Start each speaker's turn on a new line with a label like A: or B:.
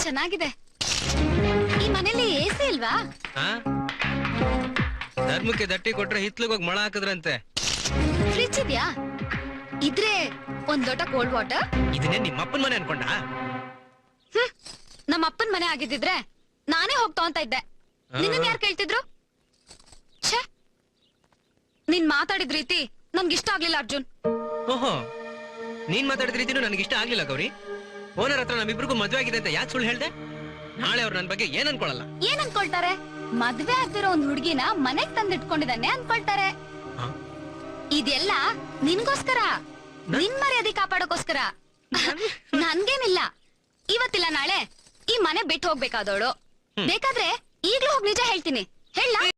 A: ಚೆನ್ನಾಗಿದೆ. ಈ ಮನೇಲಿ ಎಸಿ ಇಲ್ವಾ?
B: ಧರ್ಮಕ್ಕೆ ದಟ್ಟಿ ಕೊಟ್ರೆ ಹಿತ್ಲಿಗೋಗಿ ಮಳ ಹಾಕಿದ್ರಂತೆ.
A: ಫ್ರಿಡ್ಜ್ ಇದ್ಯಾ? ಇದ್ರೆ ಒಂದ್ ಲೋಟ ಕೋಲ್ಡ್ ವಾಟರ್.
B: ಇದನ್ನೇ ನಿಮ್ಮಪ್ಪನ ಮನೆ ಅನ್ಕೊಂಡ?
A: ನಮ್ಮ ಅಪ್ಪನ ಮನೆ ಆಗಿದ್ದಿದ್ರೆ ನಾನೇ ಹೋಗ್ತಾ ಅಂತ ಇದ್ದೆ. ನಿನ್ನ ಯಾರು ಕೇಳ್ತಿದ್ರು? ಛೇ, ನೀನ್ ಮಾತಾಡಿದ ರೀತಿ ನನ್ಗಿಷ್ಟ ಆಗ್ಲಿಲ್ಲ ಅರ್ಜುನ್.
B: ಓಹೋ, ನೀನ್ ಮಾತಾಡಿದ ರೀತಿನೂ ನನಗಿಷ್ಟ ಆಗ್ಲಿಲ್ಲ ಗೌರಿ. ಓನರ್ ಹತ್ರ ನಮ್ಮಿಬ್ರಿಗೂ ಮದ್ವೆ ಆಗಿದೆ ಅಂತ ಯಾಕೆ ಸುಳ್ಳು ಹೇಳ್ದೆ? ನಾಳೆ ಅವ್ರು ನನ್ ಬಗ್ಗೆ ಏನ್ ಅನ್ಕೊಳಲ್ಲ.
A: ಏನ್ ಅನ್ಕೊಳ್ತಾರೆ? ಮದ್ವೆ ಆಗ್ತಿರೋ ಒಂದ್ ಹುಡ್ಗಿನ ಮನೆಗ್ ತಂದಿಟ್ಕೊಂಡಿದ್ದಾನೆ ಅನ್ಕೊಳ್ತಾರೆ. ಇದೆಲ್ಲ ನಿನ್ಗೋಸ್ಕರ, ನಿನ್ ಮರ್ಯಾದೆ ಕಾಪಾಡೋಕೋಸ್ಕರ. ನನ್ಗೇನಿಲ್ಲ. ಇವತ್ತಿಲ್ಲ ನಾಳೆ ಈ ಮನೆ ಬಿಟ್ಟು ಹೋಗ್ಬೇಕಾದವಳು. ಬೇಕಾದ್ರೆ ಈಗ್ಲೂ ಹೋಗಿ ನಿಜ ಹೇಳ್ತೀನಿ. ಹೇಳ.